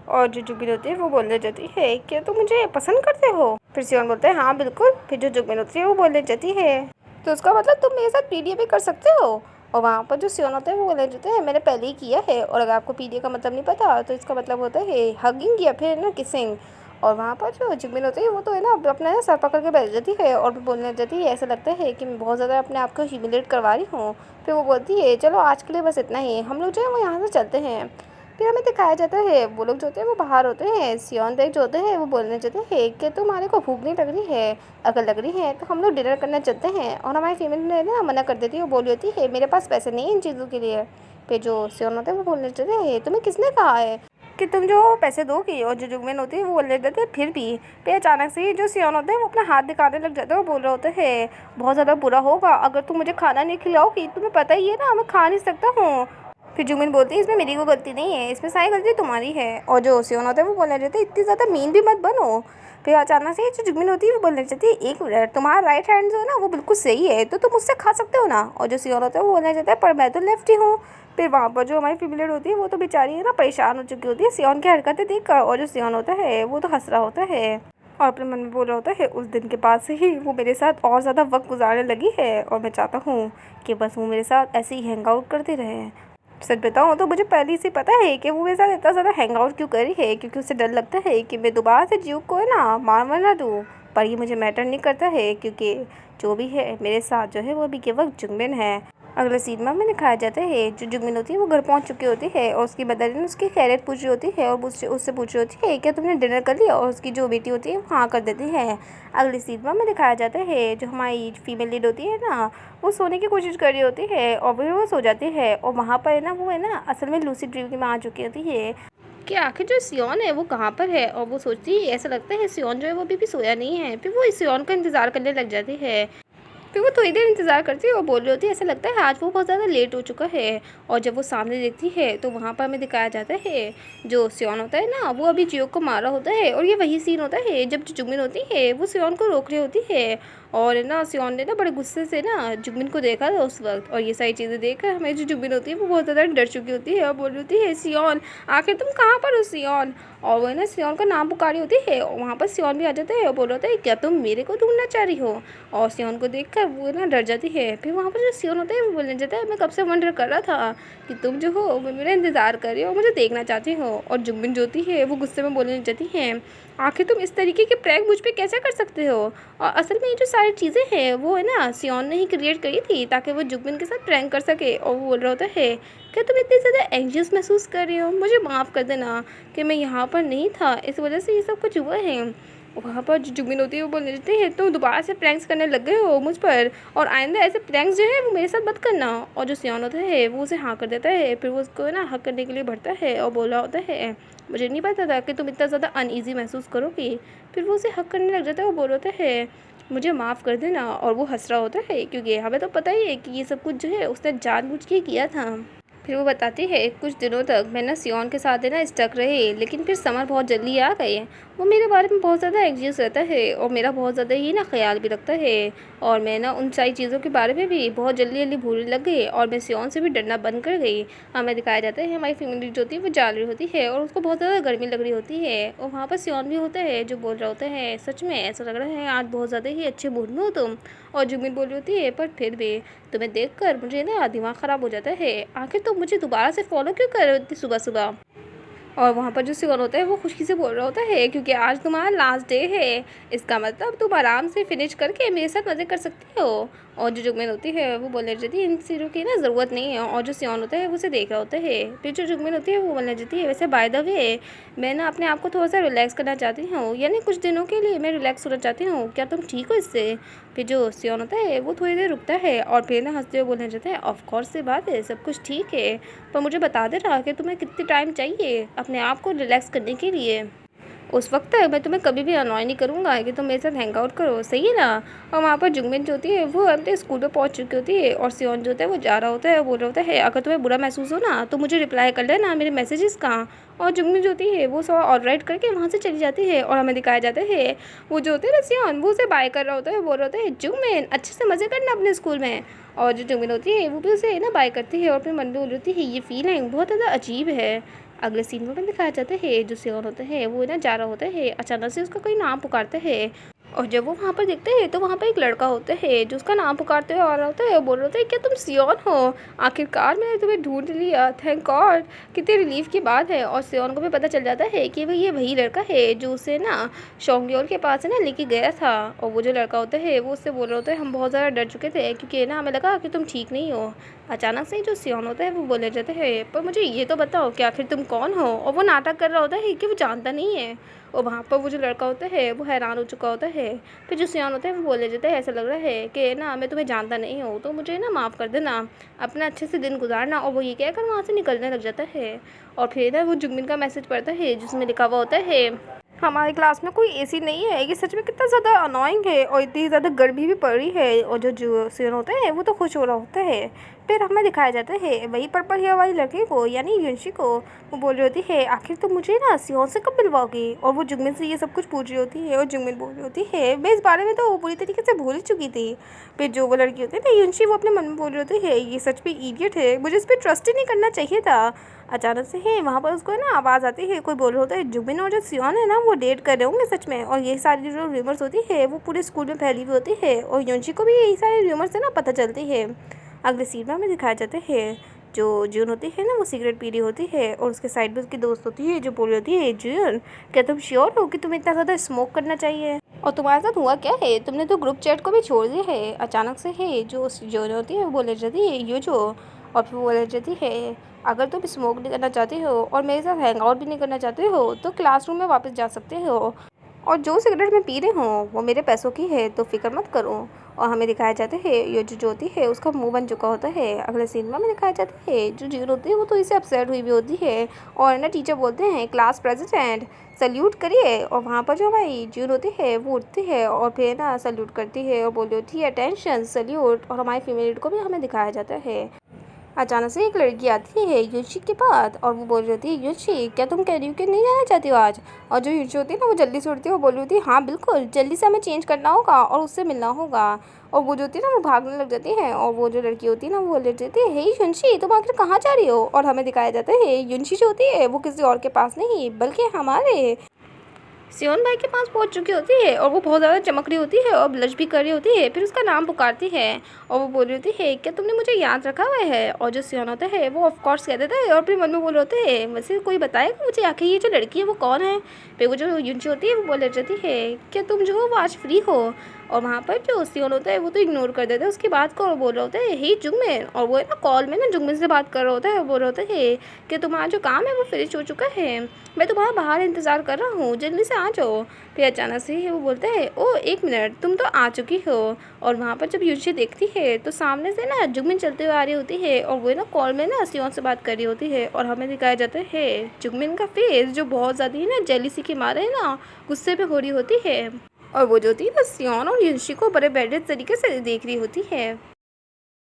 और जो जुगमिन होती है वो बोलने जाती है, क्या तुम मुझे पसंद करते हो। फिर सियोन बोलता है, हाँ बिल्कुल। फिर जो जुगमिन होती है वो बोलने जाती है, तो उसका मतलब तुम मेरे साथ पीडीए भी कर सकते हो। और वहाँ पर जो सियोन होता है वो बोलने जाते हैं, मैंने पहले ही किया है, और अगर आपको पीडीए का मतलब नहीं पता तो इसका मतलब होता है हगिंग या फिर ना किसिंग। और वहाँ पर जो जुगमिन होती है वो तो है ना अपना ना सर पकड़ के बैठ जाती है और फिर बोलने जाती है, ऐसा लगता है कि मैं बहुत ज़्यादा अपने आप को ह्यूमिलेट करवा रही हूँ। फिर वो बोलती है, चलो आज के लिए बस इतना ही, हम लोग जो है वो यहाँ से चलते हैं। फिर हमें दिखाया जाता है वो लोग जो होते हैं वो बाहर होते हैं। सियोन बेग जो होते हैं वो बोलने जाते हैं कि तुम्हारे को भूख नहीं लग रही है, अगर लग रही है तो हम लोग डिनर करना चलते हैं। और हमारी फीमेल ने ना मना कर देती है, वो बोली होती है, मेरे पास पैसे नहीं इन चीज़ों के लिए। फिर जो सियोन होते हैं वो बोलने जाते हैं, तुम्हें किसने कहा है कि तुम जो पैसे दोगी। और जो जुगमिन होती है वो बोलने जाते हैं, फिर भी। फिर अचानक से ही जो सियोन होते हैं वो अपना हाथ दिखाने लग जाते हैं और बोल रहे होते हैं, बहुत ज़्यादा बुरा होगा अगर तुम मुझे खाना नहीं खिलाओगी, तुम्हें पता ही है ना मैं खा नहीं सकता हूँ। फिर जुगमिन बोलती है, इसमें मेरी कोई गलती नहीं है, इसमें सारी गलती तुम्हारी है। और जो सियोन होता है वो बोलने जाते हैं, इतनी ज़्यादा मीन भी मत बनो। फिर अचानक से जो जुगमिन होती है वो बोलने जाती है, एक मिनट, तुम्हारा राइट हैंड जो है ना वो बिल्कुल सही है, तो तुम उससे खा सकते हो ना। और जो सियोन होता है वो बोलने जाता है, पर मैं तो लेफ्ट ही हूँ। फिर वहाँ पर जो हमारी फीमेल लीड होती है वो तो बेचारी है ना परेशान हो चुकी होती है सियोन की हरकतें देखकर, और जो सियोन होता है वो तो हंस रहा होता है और अपने मन में बोल रहा होता है उस दिन के बाद से ही वो मेरे साथ और ज़्यादा वक्त गुजारने लगी है और मैं चाहता हूँ कि बस वो मेरे साथ ऐसे ही हैंग आउट करते रहे। सच बताऊँ तो मुझे पहले से पता है कि वो मेरे साथ इतना ज़्यादा हैंग आउट क्यों करी है, क्योंकि उसे डर लगता है कि मैं दोबारा से जीव को है ना मार वार ना दूँ। पर ये मुझे मैटर नहीं करता है, क्योंकि जो भी है मेरे साथ जो है वो अभी के वक्त जुंगमिन है। अगले सीन में दिखाया जाता है जो जुगमिन होती है वो घर पहुंच चुकी होती है और उसकी मदर ने उसकी खैरियत पूछ रही होती है और उससे पूछ रही होती है क्या तुमने डिनर कर लिया, और उसकी जो बेटी होती है वो हाँ कर देती है। अगले सीन में दिखाया जाता है जो हमारी फीमेल लीड होती है ना वो सोने की कोशिश कर रही होती है और फिर वो सो जाती है, और वहाँ पर है ना वो है ना असल में लूसी ड्रीम में आ चुकी होती है कि आखिर जो सियोन है वो कहाँ पर है। और वो सोचती है ऐसा लगता है सियोन जो है वो अभी भी सोया नहीं है। फिर वो इस सियोन का इंतज़ार करने लग जाती है। फिर वो थोड़ी देर इंतज़ार करती है और बोल रही होती है ऐसा लगता है आज वो बहुत ज़्यादा लेट हो चुका है। और जब वो सामने देखती है तो वहाँ पर हमें दिखाया जाता है जो सियोन होता है ना वो अभी जियो को मारा होता है, और ये वही सीन होता है जब जो जुगमिन होती है वो सियोन को रोक रही होती है। और ना सियोन ने ना बड़े गुस्से से ना जुगमिन को देखा था उस वक्त, और ये सारी चीज़ें देखकर हमें जो जुगमिन होती है वो बहुत ज़्यादा डर चुकी होती है और बोल रही होती है सियोन आखिर तुम कहाँ पर हो सियोन। और वो है ना सियोन का नाम पुकारी होती है और वहाँ पर सियोन भी आ जाता है और बोल रहा होता है क्या तुम मेरे को ढूंढना चाह रही हो। और सियोन को देखकर वो ना डर जाती है। फिर वहाँ पर जो सियोन होता है वो बोलने जाता है मैं कब से वंडर कर रहा था कि तुम जो हो वो मेरा इंतज़ार कर रही हो, मुझे देखना चाहती हो। और जुगमिन जो होती है वो गुस्से में बोलने जाती है आखिर तुम इस तरीके के प्रैंक मुझ पे कैसे कर सकते हो। और असल में ये जो सारी चीज़ें हैं वो है ना सियोन ने ही क्रिएट करी थी ताकि वो जुगमिन के साथ प्रैंक कर सके। और वो बोल रहा होता है क्या तुम इतनी ज़्यादा एंग्जियस महसूस कर रही हो, मुझे माफ़ कर देना कि मैं यहाँ पर नहीं था, इस वजह से ये सब कुछ हुआ है। वहाँ पर जो जुगमिन होती है वो बोलने देते हैं तुम दोबारा से प्रैंक्स करने लग गए हो मुझ पर, और आइंदा ऐसे प्रैंक्स जो है वो मेरे साथ मत करना। और जो सियोन होता है वो उसे हाँ कर देता है। फिर वो उसको ना हक करने के लिए बढ़ता है और बोला होता है मुझे नहीं पता था कि तुम इतना ज़्यादा अनईज़ी महसूस करोगी। फिर वो उसे हक करने लग जाता है और बोल होता है मुझे माफ़ कर देना। और वो हंस रहा होता है क्योंकि हमें तो पता ही है कि ये सब कुछ जो है उसने जानबूझ के किया था। फिर वो बताती है कुछ दिनों तक मैं ना सियोन के साथ है ना स्टक रही, लेकिन फिर समर बहुत जल्दी आ गई। वो मेरे बारे में बहुत ज़्यादा एंग्जियस रहता है और मेरा बहुत ज़्यादा ही ना ख्याल भी रखता है, और मैं ना उन सारी चीज़ों के बारे में भी बहुत जल्दी जल्दी भूलने लग गई और मैं सियोन से भी डरना बंद कर गई। हमें दिखाया जाता है हमारी फैमिली जो होती है वो जा रही होती है और उसको बहुत ज़्यादा गर्मी लग रही होती है। और वहाँ पर सियोन भी होता है जो बोल रहा होता है सच में ऐसा लग रहा है आज बहुत ज़्यादा ही अच्छे मूड में हो तुम। और जुमिन बोल रही होती है पर फिर भी तुम्हें देखकर मुझे ना दिमाग ख़राब हो जाता है, आखिर तुम मुझे दोबारा से फॉलो क्यों कर रहे हो इतनी सुबह सुबह। और वहाँ पर जो सियोन होता है वो खुशी से बोल रहा होता है क्योंकि आज तुम्हारा लास्ट डे है, इसका मतलब तुम आराम से फिनिश करके मेरे साथ मज़े कर सकती हो। और जो जुगमिन होती है वो बोलने जाती है इन चीज़ों की ना ज़रूरत नहीं है। और जो सियोन होता है वो उसे देख रहा होता है। फिर जो जुगमिन होती है वो बोलने जाती है वैसे बाय द वे मैं ना अपने आप को थोड़ा सा रिलैक्स करना चाहती हूँ, यानी कुछ दिनों के लिए मैं रिलैक्स होना चाहती हूँ, क्या तुम ठीक हो इससे। फिर जो सियोन होता है वो थोड़ी देर रुकता है और फिर ना हंसते हुए बोलने जाता है ऑफ कोर्स से बात है सब कुछ ठीक है, पर मुझे बता देना कि तुम्हें कितनी टाइम चाहिए अपने आप को रिलैक्स करने के लिए। उस वक्त तक मैं तुम्हें कभी भी अनॉय नहीं करूँगा कि तुम मेरे साथ हैंग आउट करो, सही है ना। और वहाँ पर जुगमिन जो होती है वो अपने स्कूल पे पहुँच चुकी होती है और सियोन जो होता है वो जा रहा होता है, बोल रहा होता है अगर तुम्हें बुरा महसूस हो ना तो मुझे रिप्लाई कर लेना मेरे मैसेजेस का। और जुगमिन जो होती है वो सब ऑलराइट करके वहाँ से चली जाती है और हमें दिखाया जाता है वो जो होते हैं ना सियोन वो उसे बाय कर रहा होता है, बोल रहा होता है जुगमिन अच्छे से मज़े करना अपने स्कूल में। और जो जुगमिन होती है वो भी उसे ना बाय करती है और अपने मन में बोल रही होती है ये फीलिंग बहुत ज़्यादा अजीब है। अगले सीन में दिखाया जाता है जो सियोन होता है वो ना जा रहा होता है, अचानक से उसका कोई नाम पुकारता है और जब वो वहाँ पर देखते हैं तो वहाँ पर एक लड़का होता है जो उसका नाम पुकारते हुए आ रहा होता है और बोल रहा होता है क्या तुम सियोन हो, आखिरकार मैंने तुम्हें ढूंढ लिया, थैंक गॉड, कितने रिलीफ की बात है। और सियोन को भी पता चल जाता है कि भाई ये वही लड़का है जो उसे ना शोंग्योर के पास है ना लेके गया था। और वो जो लड़का होता है वो उससे बोल रहा होता है हम बहुत ज़्यादा डर चुके थे क्योंकि ना हमें लगा कि तुम ठीक नहीं हो। अचानक से जो सियोन होता है वो बोले जाते हैं पर मुझे ये तो बताओ कि आखिर तुम कौन हो। और वो नाटक कर रहा होता है कि वो जानता नहीं है। और वहाँ पर वो जो लड़का होता है वो हैरान हो चुका होता है। फिर जो सियोन होता है वो बोले जाता है ऐसा लग रहा है कि ना मैं तुम्हें जानता नहीं हूँ तो मुझे ना माफ़ कर देना, अपना अच्छे से दिन गुजारना। और वो ये कहकर वहाँ से निकलने लग जाता है। और फिर ना वो जुगमिन का मैसेज पढ़ता है जिसमें लिखा हुआ होता है हमारी क्लास में कोई एसी नहीं है, ये सच में कितना ज़्यादा अनोइंग है और इतनी ज़्यादा गर्मी भी पड़ रही है और जो सियन होता है वो तो खुश हो रहा होता है। फिर हमें दिखाया जाता है वही पर्पल हेयर वाली लड़की को यानी युनशी को। वो बोल रही होती है आखिर तुम मुझे ना सियोन से कब मिलवाओगी, और वो जुगमिन से ये सब कुछ पूछ रही होती है और जुगमिन बोल रही होती है मैं इस बारे में तो पूरी तरीके से भूल ही चुकी थी। फिर जो वो लड़की होती है ना युनशी, वो अपने मन में बोल रही होती है ये सच में इडियट है, मुझे इस पर ट्रस्ट ही नहीं करना चाहिए था। अचानक से है वहाँ पर उसको ना आवाज़ आती है, कोई बोल रहा होता है जुबिन और जो सियोन है ना वो डेट कर रहे होंगे सच में। और ये सारी जो र्यूमर्स होती है वो पूरे स्कूल में फैली हुई होती है और युनशी को भी यही सारे र्यूमर्स से ना पता चलती है। अगले सीन में हमें दिखाया जाता है जो जून होती है ना वो सिगरेट पी रही होती है और उसके साइड में उसकी दोस्त होती है जो बोल रही होती है जून क्या तुम श्योर हो कि तुम्हें इतना ज़्यादा स्मोक करना चाहिए, और तुम्हारे साथ हुआ क्या है, तुमने तो ग्रुप चैट को भी छोड़ दिया है। अचानक से है जो जून होती है वो बोले जाती है ये जो, और फिर वो बोले जाती है अगर तुम स्मोक नहीं करना चाहते हो और मेरे साथ हैंग आउट भी नहीं करना चाहते हो तो क्लासरूम में वापस जा सकते हो, और जो सिगरेट मैं पी रही हूँ वो मेरे पैसों की है तो फिक्र मत करो। और हमें दिखाया जाता है ये जो ज्योति है उसका मुंह बन चुका होता है। अगले सीन में हमें दिखाया जाता है जो जीवन होती है वो तो इससे अपसेट हुई भी होती है और ना टीचर बोलते हैं क्लास प्रेसिडेंट सल्यूट करिए, और वहाँ पर जो हमारी जीवन होती है वो उठती है और फिर ना सल्यूट करती है और बोल रही होती है अटेंशन सल्यूट, और हमारी फीमेल लीड को भी हमें दिखाया जाता है। अचानक से एक लड़की आती है युनशी के पास और वो बोल रही होती है युनशी क्या तुम कह रही हो कि नहीं जाना चाहती हो आज, और जो युनशी होती है ना वो जल्दी से उठती है और बोल रही होती है हाँ बिल्कुल जल्दी से हमें चेंज करना होगा और उससे मिलना होगा, और वो जो होती है ना वो भागने लग जाती है और वो जो लड़की होती है ना वो बोल रही है हे युनशी तुम आखिर कहाँ जा रही हो, और हमें दिखाया जाता है युनशी जो होती है वो किसी और के पास नहीं बल्कि हमारे सियोन भाई के पास पहुंच चुकी होती है और वो बहुत ज़्यादा चमक रही होती है और ब्लश भी कर रही होती है। फिर उसका नाम पुकारती है और वो बोल रही होती है क्या तुमने मुझे याद रखा हुआ है, और जो सियोन होता है वो ऑफ कोर्स कह देता है और फिर मन में बोल होते हैं वैसे कोई बताएगा मुझे आखिर ये जो लड़की है वो कौन है। फिर वो जो युनशी होती है वो बोल जाती है क्या तुम जो हो वो आज फ्री हो, और वहाँ पर जो सियोन होता है वो तो इग्नोर कर देता है उसकी बात को और बोल रहा होता है हे जुगमिन, और वो है ना कॉल में ना जुगमिन से बात कर रहा होता है और बोल रहा होता है कि तुम्हारा जो काम है वो फिनिश हो चुका है, मैं तुम्हारा बाहर इंतज़ार कर रहा हूँ जल्दी से आ जाओ। फिर अचानक से वो बोलता है ओ एक मिनट तुम तो आ चुकी हो, और वहाँ पर जब युनशी देखती है तो सामने से ना जुगमिन चलते हुए आ रही होती है और वो ना कॉल में ना सियोन से बात कर रही होती है, और हमें दिखाया जाता है जुगमिन का फेस जो बहुत ज़्यादा ही ना जेलिसी के मारे है ना गुस्से में हो रही होती है, और वो जो होती है ना सियोन और युनशी को बड़े बेडे तरीके से देख रही होती है।